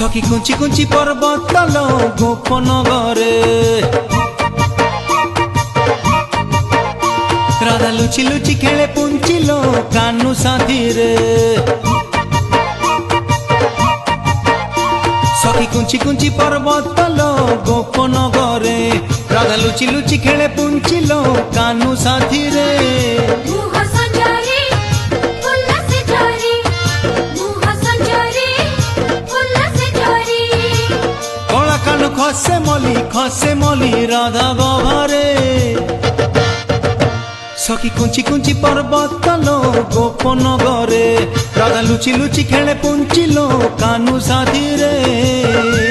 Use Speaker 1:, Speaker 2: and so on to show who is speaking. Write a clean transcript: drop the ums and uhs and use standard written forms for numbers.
Speaker 1: सखी कुंची कुंची पर्वत तल गोपन घरे राधा लुचि लुचि खेले पुंचिलो कानू साथी रे सखी कुंची कुंची पर्वत तल गोपन घरे राधा लुचि लुचि खेले पुंचिलो कानू साथी रे खसे मली राधा गभारे सखी कुंची कुंची पर्वत तलो गोपन घरे राधा लुचि लुचि खेले पुंचिलो कानू साथी रे।